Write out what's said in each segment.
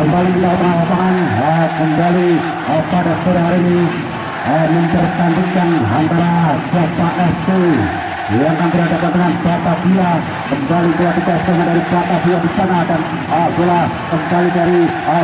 kembali di lapangan kembali pada sore hari ini mempertandingkan antara Java FC yang akan berhadapan dengan Batavia. Kembali bola dikosongkan dari Batavia di sana dan bola kembali dari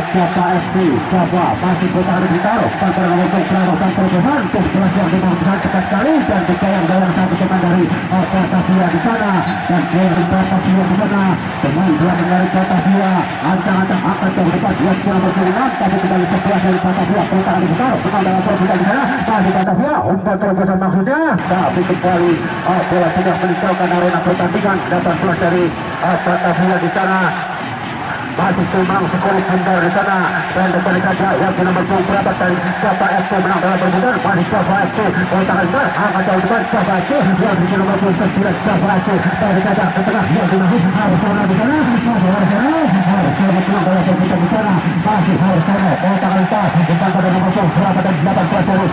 Java FC. Java masih bertahan ditaruh pada nomor Prabowo Santosan untuk berhasil dengan cepat sekali dan dikayang-kayang satu pemain dari Batavia di sana dan bola dari Batavia di sana. Pemain belakang dari Batavia ancang-ancang akan jauh depan dia kurang bersemangat tapi kembali sebelah dari Batavia bertahan ditaruh dengan dalam perbuatan di sana masih Batavia umpan terobosan maksudnya tapi kembali bola sudah meninggalkan arena pertandingan. Dapat bola dari Batavia di sana masih tumbang skor bundar di sana dan kembali saja yang nomor 2 berapa dari Java FC menang dalam perbuatan masih Java FC tangan bar angkat jauh depan Java FC yang di nomor 9 Java FC dari kaca ke tengah yang dimaksud harus sana di sana masih harus menang dalam perbuatan di sana masih harus sana tangan bar depan pada nomor 2 berapa dan 8 dari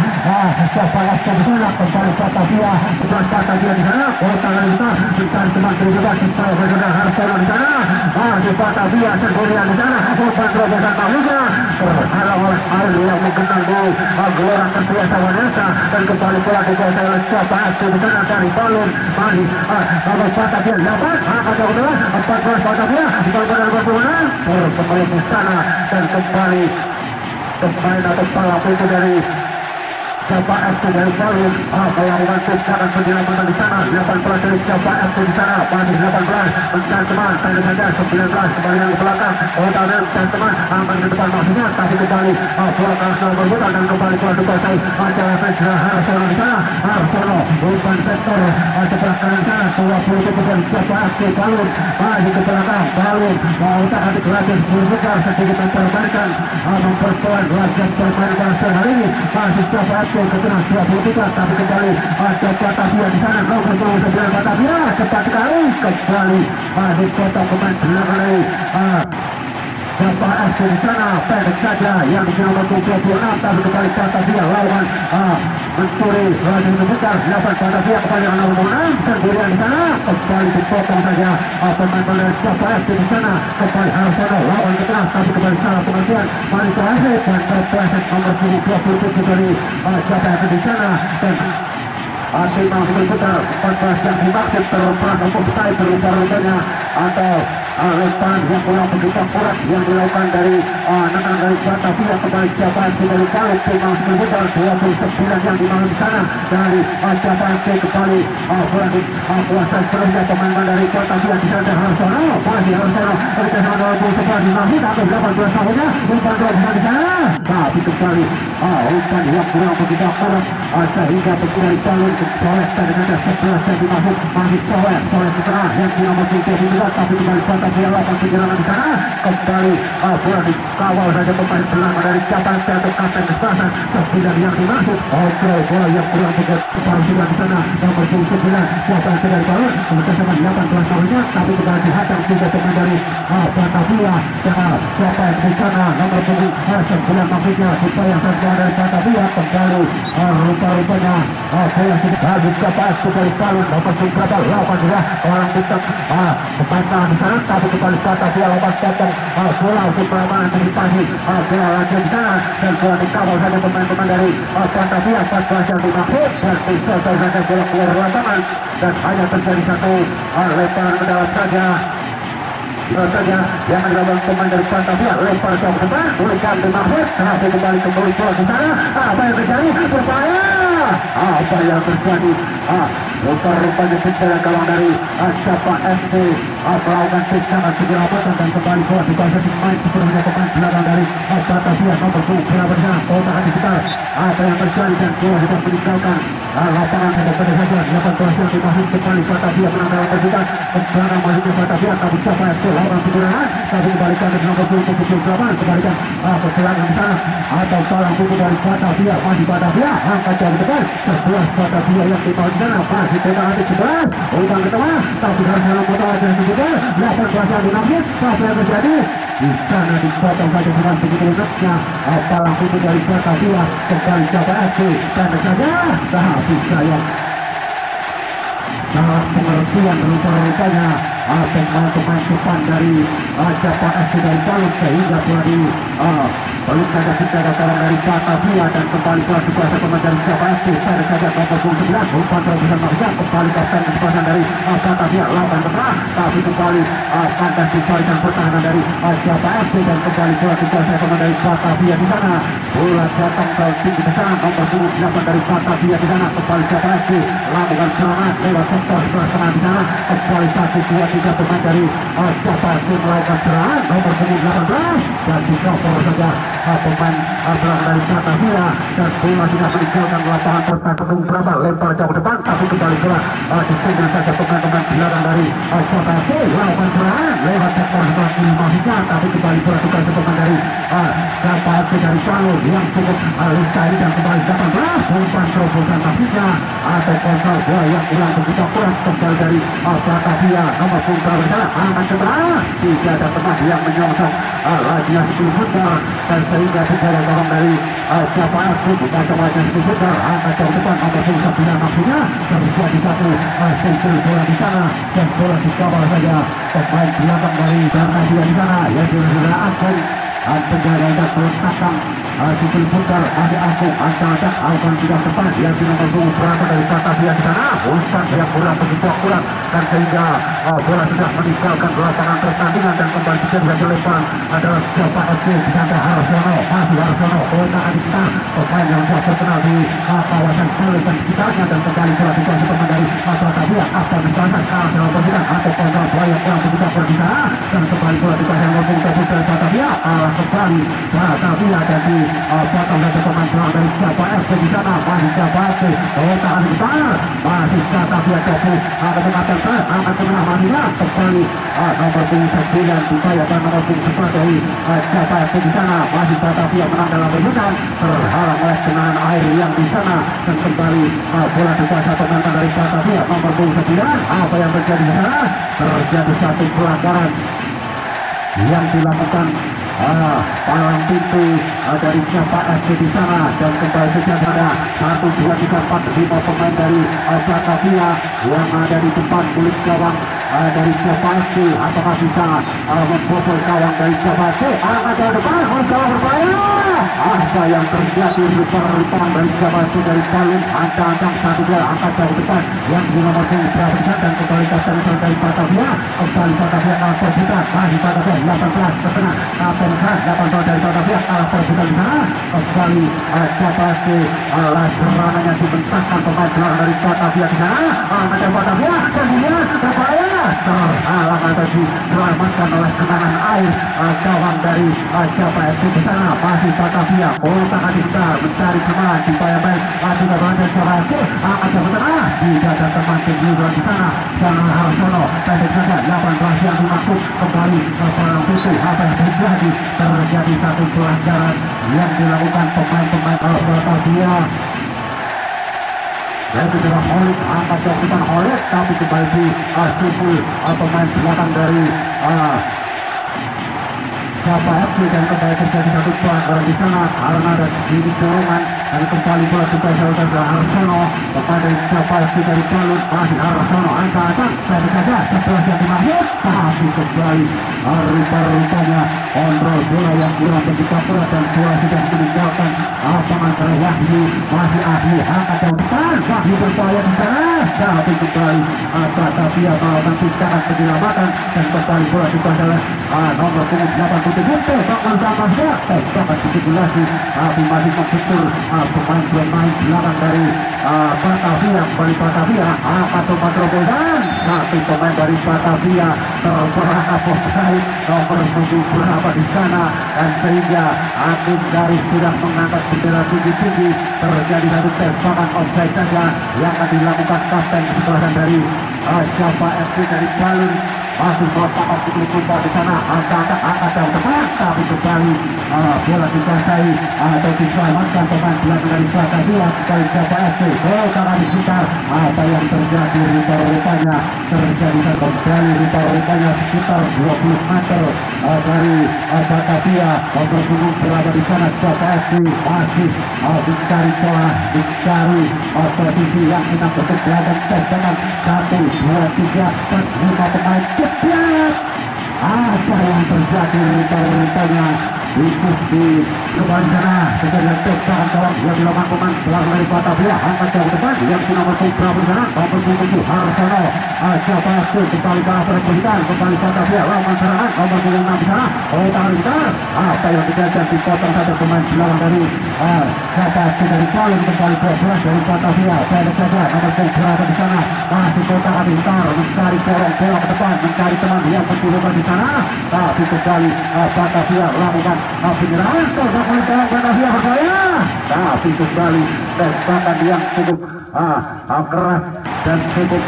Java FC di sana kembali Batavia setelah Batavia di sana tangan di sana dan semakin juga supaya benar harus sana di sana masih Batavia Korea di sana, umpan terobosan maksudnya terhalang oleh Ari yang mengenang di gelora terbiasa wanita dan kembali bola dikuasai oleh Java FC di sana dari balon masih nomor Batavia 8 angkat jauh depan 14 Batavia benar-benar berpemenang kembali di sana dan kembali pemain atau balap itu dari Java FC dari balon melakukan serangan penyelamatan di sana 18 dari Java FC di sana masih 18 mencari teman pendek saja 19 kembali yang ke belakang dan teman angkat ke depan maksudnya tapi kembali bola langsung berputar dan kembali bola dikuasai Java FC Harsono di sana Harsono umpan sektor sebelah kanan sana 27 dari Java FC balon masih ke belakang balon tak ada kelanjut berputar sedikit memperbaikan memperkuat wajah permainan sore hari ini masih Java FC ke tengah 23 tapi kembali ada Batavia di sana nomor 9 Batavia cepat sekali kembali di kota pemain belakang dari Java FC di sana pendek saja yang di nomor 26 tapi kembali Batavia lawan mencuri lagi diputar 8 Batavia kembali dengan nomor 6 sendirian di sana kembali dipotong saja pemain dari Java FC di sana kembali Harsono lawan ke tengah tapi kembali salah pengertian mari terakhir dan terpleset nomor 27 dari Java FC di sana dan Asli masih berputar 14 yang dimaksud terperang untuk saya berubah-ubahnya atau lemparan yang kurang begitu akurat yang dilakukan dari nenang dari Batavia kembali Java FC dari Palu masih berputar 29 yang dimaksud di sana dari Java FC kembali kuasa seterusnya pemain dari Batavia di sana Harsono masih Harsono ketika sama 21 dimaksud atau 18 tahunnya umpan dua di sana tapi kembali umpan yang kurang begitu akurat sehingga dari Palu Soleh tadi saja 11 yang dimasuk masih Soleh ke tengah yang di nomor 32 tapi kembali Batavia lakukan penyerangan di sana kembali bola dikawal saja pemain belakang dari Java FC atau kapten kesebelasan 9 yang dimasuk bola yang kurang begitu baru sudah di sana nomor 9 Java FC dari Balon bersama 18 tahunnya tapi kembali dihadang juga pemain dari Batavia Java FC di sana nomor 9 maksudnya supaya yang dari Batavia kembali rupa-rupanya bola lagi Java FC dari Balon nomor 9 lawan juga orang bintang pemain di sana tapi kembali Batavia lawan potong bola untuk perlawanan antisipasi bola lagi di sana dan bola dikawal saja pemain-pemain dari Batavia 14 yang dimaksud dan bisa saja bola keluar lapangan dan hanya terjadi satu lemparan ke dalam saja yang dilakukan pemain dari Batavia lempar jauh ke depan berikan dimaksud tapi kembali bola di sana apa yang terjadi berbahaya apa yang terjadi rupa-rupanya bicara kawan dari Java FC melakukan tendangan segera potong dan kembali bola dikuasai pemain sepenuhnya pemain belakang dari Batavia nomor 2 berapa di sana tahan di sekitar apa yang terjadi dan bola sudah meninggalkan lapangan pada saja 18 yang dimasuk kembali Batavia menang dalam perbuatan belakang masuknya Batavia tapi Java FC lawan penyerangan tapi kembalikan dari nomor 28 kembalikan perserangan di sana atau salah pukul dari Batavia masih Batavia angkat jauh depan 11 Batavia yang dibawa di sana masih tengah hati 11 umpan ke tengah tapi harus dalam foto aja yang dibutuhkan 18 yang dinamik apa yang terjadi di sana dipotong saja dengan begitu lengkapnya palang putih dari Batavia kembali Java FC dan saja tapi sayang sangat pengertian rupa-rupanya pemain-pemain depan dari Java FC dari Palut sehingga bola di belum saja kita datang dari Batavia dan kembali ke kuasa pemain dari Java FC pada saja nomor 9 umpan terobosan Maria kembali kapten kesempatan dari Batavia lawan tengah tapi kembali pantas diberikan pertahanan dari Java FC dan kembali bola di kuasa pemain dari Batavia di sana bola datang ke tinggi ke sana nomor 8 dari Batavia di sana kembali Java FC lakukan serangan lewat sektor sebelah tengah di sana kembali 1-2-3 pemain dari Java FC melakukan serangan nomor 18 dan dikopor saja pemain belakang dari Batavia dan bola tidak meninggalkan lapangan pertahanan berapa lempar jauh depan tapi kembali bola disegel saja pemain-pemain belakang dari Java FC lakukan serangan lewat sektor sebelah kiri masihnya tapi kembali bola dikasih pemain dari Java FC dari Palu yang cukup listari dan kembali 18 umpan terobosan masihnya atau kontrol bola yang kurang begitu kuat kembali dari Batavia nomor punggung bersama aman sebelah tidak ada teman yang menyongsong lagi 10 meter dan sehingga tidak dorong dari Java FC bukan semuanya 10 meter angkat jauh depan nomor 9 maksudnya terjadi satu single bola di sana dan bola dikawal saja pemain belakang dari Batavia di sana yang sudah akan penjaga dan peletakan Sipil putar masih Agung angkat Agung tidak tepat yang nomor 2 berapa dari Batavia di sana umpan yang kurang begitu akurat dan sehingga bola sudah meninggalkan lapangan pertandingan dan kembali bisa dilepas adalah Java FC di sana Harsono masih Harsono bola Adita pemain yang sudah terkenal di kawasan Palu dan sekitarnya dan kembali bola dikuasai pemain dari Batavia akan dipasang ke arah pertandingan atau kontrol bola yang kurang begitu akurat di sana dan kembali bola dikuasai nomor 2 dari Batavia kembali Batavia dari potong dari pemain belakang dari Java FC di sana masih Java FC tahan besar masih Batavia coba kecepatan akan tengah masihnya kembali nomor 9 Bukaya dan nomor 4 dari Java FC di sana masih Batavia menang dalam perbuatan terhalang oleh genangan air yang di sana dan kembali bola dikuasai pemain dari Batavia nomor 9 apa yang terjadi di sana terjadi satu pelanggaran yang dilakukan palang pintu dari Java FC di sana dan kembali saja pada 1, 2, 3, 4, 5 pemain dari Batavia yang ada di depan kulit gawang dari Java FC apakah bisa membobol gawang dari Java FC ada depan gawang berbahaya apa yang terjadi rupa-rupa dari Java FC dari Palu ancang-ancang 1-2 angkat jauh depan yang di nomor 2 berapa dan kembali kapten dari Batavia kembali Batavia perbutan masih Batavia 18 terkena kapten 18 dari Batavia perbutan di sana kembali Java FC serangannya dibentangkan pemain belakang dari Batavia di sana ada Batavia dan dia berbahaya terhalang atau diselamatkan oleh genangan air gawang dari Java FC di sana masih Batavia bola tangan besar mencari kemana di bayang-bayang juga berada Java FC ada tengah tidak ada teman tinggi di sana jangan Harsono pendek saja 18 yang dimaksud kembali palang pintu apa yang terjadi satu pelanggaran yang dilakukan pemain-pemain Batavia dan setelah Holik angkat jauh depan Holik tapi kembali di Sipul pemain belakang dari Java FC dan kembali terjadi satu pelanggaran di sana karena ada diri dorongan dan kembali bola dikuasai oleh Harsono pemain dari Java FC dari Palu masih Harsono angkat saja setelah yang dimaksud tapi kembali rupa-rupanya kontrol bola yang kurang begitu akurat dan bola sudah meninggalkan lapangan Wahyu masih Ahli angkat jauh depan Wahyu berbahaya di sana tapi kembali Batavia melakukan tindakan penyelamatan dan kembali bola dikuasai oleh nomor 8 Putih Bakal sama saja sangat begitu lagi tapi masih membentur pemain belakang dari Batavia kembali Batavia atau Metropolitan tapi pemain dari Batavia terperangkap offside nomor 7 berapa di sana dan sehingga Agung dari sudah mengangkat bendera tinggi-tinggi terjadi satu tembakan offside saja yang akan dilakukan kapten kesebelasan dari Java FC dari Palu masih bertahan di kumpul di sana angkat yang tepat tapi kembali bola dikuasai atau diselamatkan pemain belakang dari Batavia dari Java FC karena di sekitar apa yang terjadi rupa-rupanya terjadi kembali rupa-rupanya sekitar 20 meter dari Batavia berhubung berada di sana Java FC masih dicari celah dicari posisi yang kita betul belakang dengan 1, 2, 3, 4, 5 pemain cepat Apa yang terjadi rupanya ikuti kembali sana sebenarnya tekan tolong yang dilakukan pemain belakang dari Batavia angkat jauh depan yang nomor Putra bersana nomor 7 Harsono siapa kembali ke arah perbuatan kembali Batavia lawan serangan nomor 6 sana tarik gitar apa yang dikejar dipotong saja pemain belakang dari siapa dari Palu kembali 12 dari Batavia pendek saja nomor Putra di sana masih kotak gitar mencari borong bola ke depan mencari teman yang berpuluhan di sana tapi kembali Batavia lakukan penyerangan terhadap oleh Batavia berdaya tapi kembali tembakan yang cukup keras dan cukup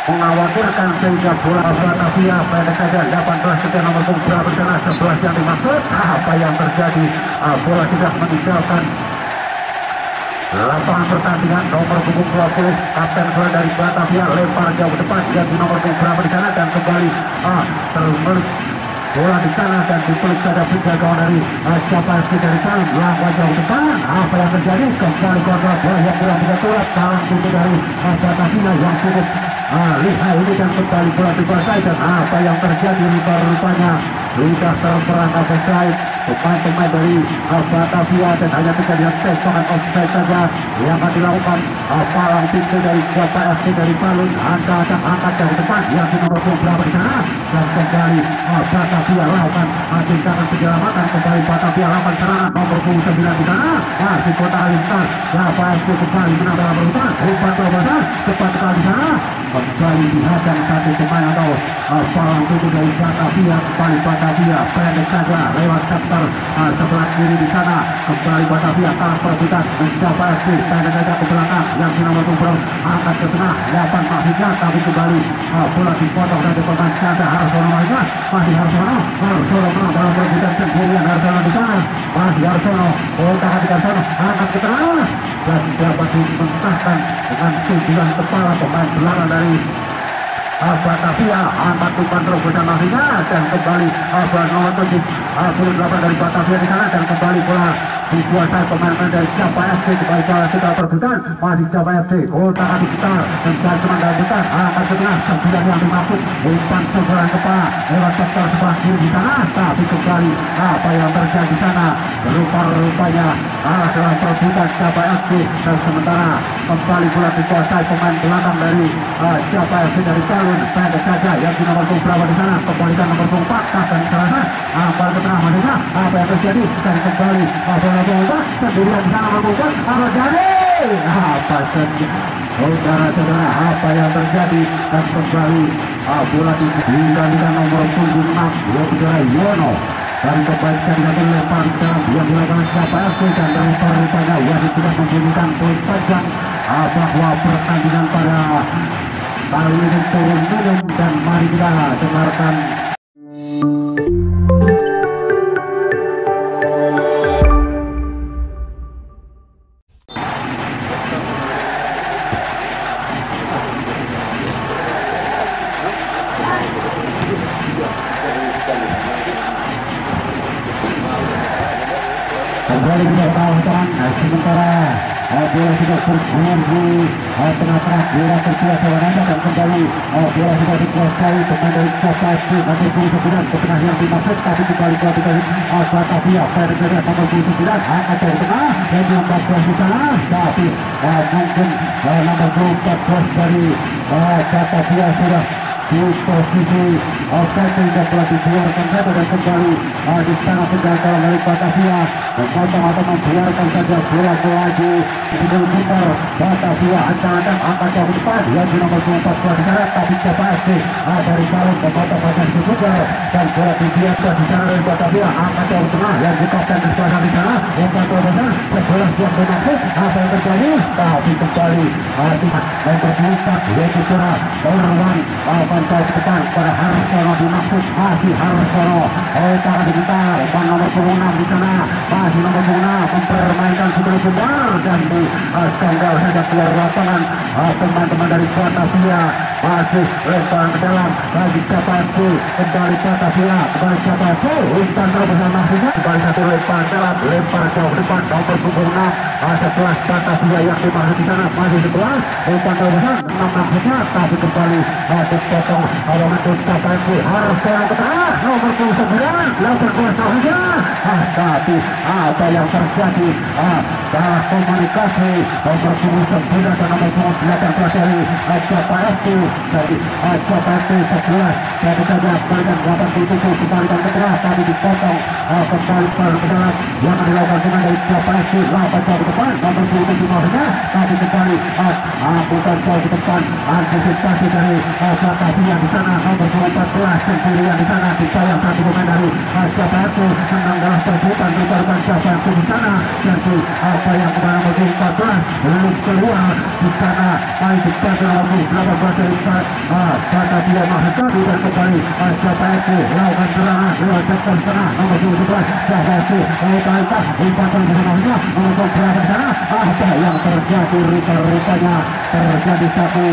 mengkhawatirkan sehingga bola Batavia pendek saja 18 sekian nomor Putra bersana 11 yang dimaksud apa yang terjadi bola sudah meninggalkan lapangan pertandingan nomor punggung 20 kapten bola dari Batavia lempar jauh depan yang nomor Putra bersana dan kembali terus bola di sana dan dipeluk pada penjagaan dari siapa dari Palu lawan jauh depan apa yang terjadi kembali kontrol bola yang kurang betul tangan itu dari Batavia yang cukup lihat ini dan kembali bola dikuasai dan apa yang terjadi rupanya sudah terperangkap offside pemain-pemain dari Batavia dan hanya terjadi tembakan offside saja yang akan dilakukan palang pintu dari siapa FC dari Palu angkat jauh depan yang nomor berapa di sana dan kembali Batavia lakukan tindakan penyelamatan kembali Batavia lakukan serangan nomor 9 di sana masih Kota Halilintar siapa FC kembali menang dalam berurutan umpan terobosan cepat sekali di sana kembali dihadang satu pemain atau palang pintu dari Batavia kembali Batavia pendek saja lewat sektor sebelah kiri di sana kembali Batavia kalah perebutan mencoba FC pendek saja ke belakang yang nomor Tumpul angkat ke tengah 8 masihnya tapi kembali bola dipotong dari pemain Canda Harsono masih Harsono menang dalam perebutan sendirian Harsono di sana masih Harsono tangan di Harsono angkat ke tengah dan dapat dimentahkan dengan tujuan kepala pemain belakang dari Batavia angkat umpan terobosan masihnya dan kembali nomor 7 28 dari Batavia di sana dan kembali bola dikuasai pemain dari Siapa FC kembali bola sudah perebutan masih Siapa FC Kota Halilintar mencari teman dalam bukan angkat ke tengah 9 yang dimaksud umpan sebelah kepala lewat sektor sebelah kiri di sana tapi kembali apa yang terjadi di sana rupanya dalam perebutan Siapa FC dan sementara kembali bola dikuasai pemain belakang dari Siapa FC dari Palu pendek saja yang di nomor berapa di sana kembalikan nomor 4 dan serasa bola ke tengah masihnya apa yang terjadi dan kembali bola sendirian di sana nomor 4 apa jadi apa saja saudara-saudara apa yang terjadi dan kembali bola dikembalikan nomor 76 saudara Yono dan kembalikan dengan lempar dalam yang dilakukan Siapa FC dan rupanya wasit sudah membunyikan poin panjang bahwa pertandingan pada kali ini turun minum dan mari kita dengarkan kembali kita tahu sementara bola sudah bergulir di tengah-tengah bola terbiasa wanita dan kembali bola sudah dikuasai pemain dari Siapa FC nomor 29 ke tengah yang dimaksud tapi kembali ke Batavia pendek saja nomor 29 angkat dari tengah dan 14 di sana tapi mungkin nomor 14 dari Batavia sudah di posisi offside sehingga telah dikeluarkan saja dan kembali di sana penjaga dari Batavia memotong atau membiarkan saja bola lagi sebelum putar Batavia ancang-ancang angkat jauh depan yang di nomor 14 di sana tapi Siapa FC dari Palu memotong bagian juga dan bola dibiarkan di sana dari Batavia angkat jauh tengah yang di kapten di sana umpan terobosan 11 yang bermaksud apa yang terjadi tapi kembali nomor 4 yaitu Cura Orwan jauh ke depan pada Harsono dimaksud masih Harsono tangan digital dan nomor 26 di sana masih nomor 26 mempermainkan sebelum benar dan di tanggal saja keluar lapangan teman-teman dari Batavia masih lempar ke dalam bagi Siapa FC kembali Batavia kembali Siapa FC umpan terobosan maksudnya kembali satu lempar dalam lempar jauh depan nomor 26 setelah Batavia yang masih di sana, masih 11 umpan terobosan 6 maksudnya, tapi kembali dipotong oleh KPSI harus serang ke tengah nomor 9 lakukan kuasa saja, tapi apa yang terjadi salah komunikasi nomor 9 dan nomor 8 pelajari KPSI dari KPSI 11 jadi saja berikan 87 kembalikan ke tengah, tapi dipotong kembali ke dalam yang dilakukan dengan dari KPSI 8 jauh ke depan nomor 27 maksudnya, tapi kembali bukan jauh ke depan antisipasi dari Batavia di sana nomor 14 sendirian di sana dicayang satu pemain dari KPSI menang dalam perebutan diberikan KPSI di sana jadi apa yang kepada nomor 14 lalu keluar di sana main dijaga nomor 18 dari Batavia maksudnya dan kembali KPSI lakukan serangan lewat sektor tengah nomor 17 KPSI kualitas umpan bersama nomor 12 di sana apa yang terjadi rupanya terjadi satu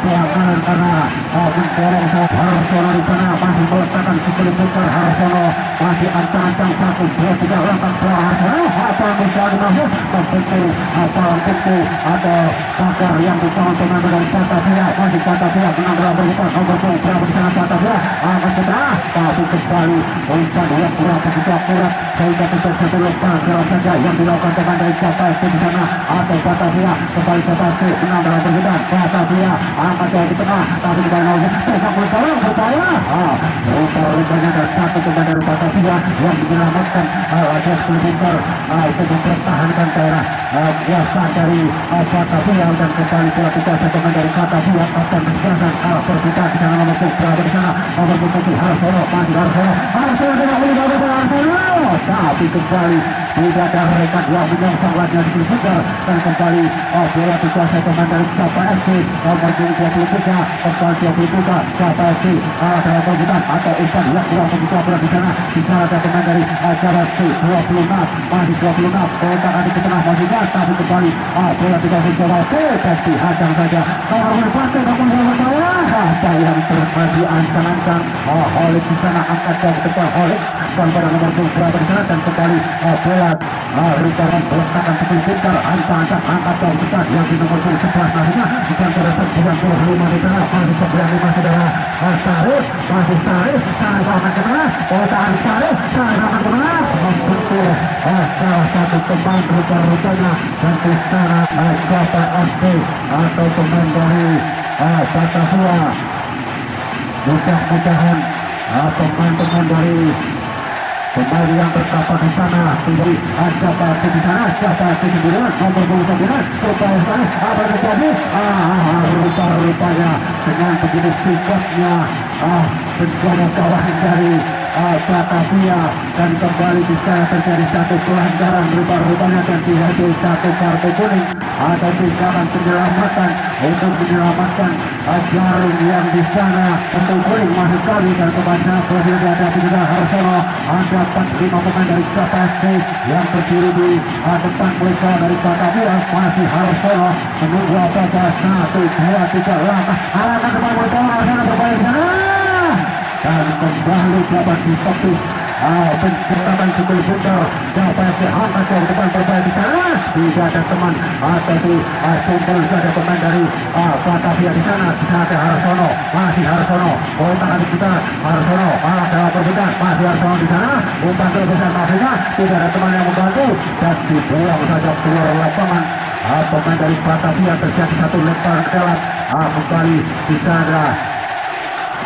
pelanggaran karena mendorong Harsono di sana masih meletakkan sekeliput Harsono masih ancang-ancang 1, 2, 3 langkah ke Harsono apa yang bisa dimaksud membentuk atau pagar yang dibangun pemain dari Batavia masih Batavia menang dalam berbuka nomor 2 berapa di sana Batavia akan setelah tapi kembali umpan yang kurang begitu akurat sehingga tidak satu pelanggaran saja yang dilakukan pemain dari KPSI di sana atau Batavia kembali KPSI menang dalam berbuka Batavia angkat jauh di tengah tapi kembali berupaya rupanya ada satu pemain dari Batavia yang menyelamatkan Raja Pelipintar itu mempertahankan daerah kuasa dari Batavia dan kembali pelatih kuasa pemain dari Batavia akan menjaga perbukaan di sana nomor 2 berada di sana nomor 7 Harsono masih Harsono tidak boleh Harsono tapi kembali tidak ada rekan yang menyongsong lagi di Pelipintar dan kembali pelatih kuasa pemain dari KPSI nomor 23 kembali 23 KPSI dalam perbukaan atau umpan yang kurang begitu akurat di sana ada pemain dari KPSI 26 masih 26 kontak di tengah masih tapi kembali bola tidak mencoba dan dihadang saja kalau berpasang namun apa yang terjadi ancang-ancang Holik di sana angkat jauh ke depan Holik pada nomor 2 berada di sana dan kembali bola Rikaran meletakkan Pelipintar ancang-ancang angkat jauh ke depan yang di nomor 11 nantinya bukan terasa 95 di sana masih 95 saudara Sarif masih Sarif akan kemana Sarif akan kemana membentuk salah satu pemain rupanya dan di sana KPSI atau pemain dari Batavia mudah-mudahan pemain-pemain dari pemain yang terdapat di sana tinggi KPSI di sana KPSI sendirian nomor 29 supaya sana apa yang terjadi rupanya dengan begitu sikapnya penjaga kawasan dari Batavia dan kembali bisa terjadi satu pelanggaran rupanya dan dihadiri satu kartu kuning atau tindakan penyelamatan untuk menyelamatkan jaring yang di sana kartu kuning masih kali dan kebaca berhasil dihadapi juga Harsono ada 45 pemain dari KPSI yang berdiri di depan mereka dari Batavia masih Harsono menunggu apakah 1, 2, 3 langkah arahkan depan mereka Harsono berbalik sana dan kembali dapat ditepis pencetakan cukup putar KPSI angkat jauh depan berbalik di sana tidak ada teman atau di kumpul ada pemain dari Batavia di sana ada Harsono masih Harsono kontak di kita Harsono dalam perbuatan masih Harsono di sana umpan terbesar Batavia tidak ada teman yang membantu dan dibuang saja keluar lapangan pemain dari Batavia terjadi satu lempar ke dalam kembali di sana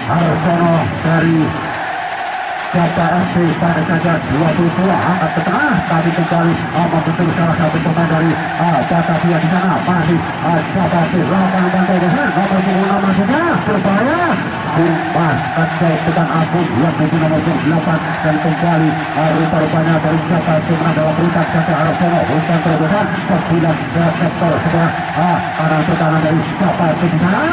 Harsono dari KPSI pada saja 22 angkat ke tengah tapi kembali membentuk salah satu pemain dari Batavia di sana masih KPSI lapangan bantai besar nomor 26 maksudnya berbahaya umpan jauh depan Agung yang menjadi nomor 8 dan kembali rupa-rupanya dari KPSI menang dalam peringkat sampai Harsono umpan terbesar 9 sektor sebelah kanan pertahanan dari KPSI di sana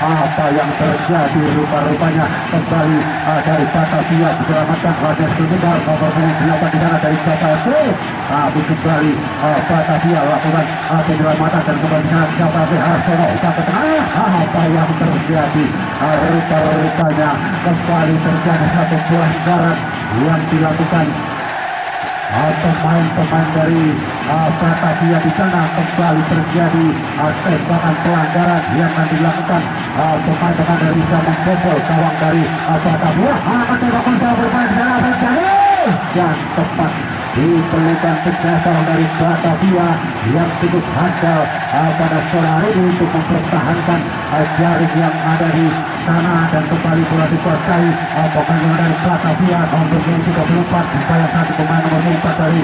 apa yang terjadi rupa-rupanya kembali dari Batavia diselamatkan Raja Pelipintar nomor 8 di sana dari KPSI tapi kembali Batavia lakukan penyelamatan dan kembali di sana KPSI Harsono sampai tengah apa yang terjadi rupa-rupanya kembali terjadi satu pelanggaran yang dilakukan pemain-pemain dari Batavia di sana kembali terjadi tembakan pelanggaran yang dilakukan pemain-pemain dari zaman Bobol gawang dari Batavia. Tembakan jauh bermain di sana terjadi dan tepat diperlukan kecerdasan dari Batavia yang cukup handal pada sore hari ini untuk mempertahankan jaring yang ada di sana dan kembali bola dikuasai pemain dari Batavia nomor 34 supaya satu pemain nomor 4 dari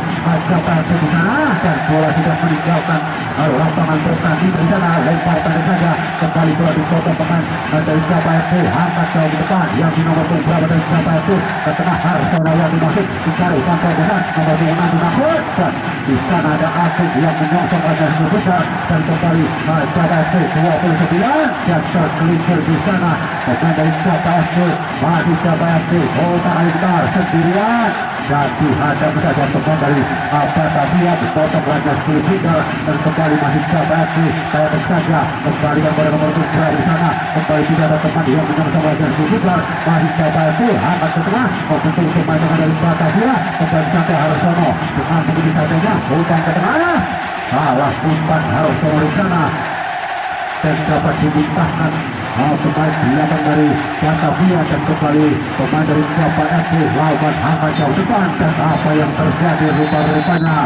Jakarta di sana dan bola sudah meninggalkan lapangan pertandingan di sana. Lempar tadi saja kembali bola dipotong pemain dari Jakarta angkat jauh di depan yang di nomor berapa dari Jakarta ke tengah Harsono yang dimasuk dicari sampai dengan nomor 6 dimasuk dan di sana ada Agung yang menyongsong pada besar dan kembali Jakarta 29 dan tergelincir di sana pemain dari Jakarta masih Jakarta Kota Alikar sendirian dan dihadap saja pemain dari Batavia dipotong raja 10 meter dan kembali masih Jakarta saya saja kembali pada nomor berapa di sana kembali tidak ada teman yang menyongsong raja 10 meter masih Jakarta angkat ke tengah membentuk pemain dari Batavia kembali sampai Harsono dengan begitu saja hutan ke tengah salah umpan Harsono di sana dan dapat dibintahkan pemain belakang dari Batavia dan kembali pemain dari Jakarta lawan angkat jauh depan dan apa yang terjadi rupa-rupanya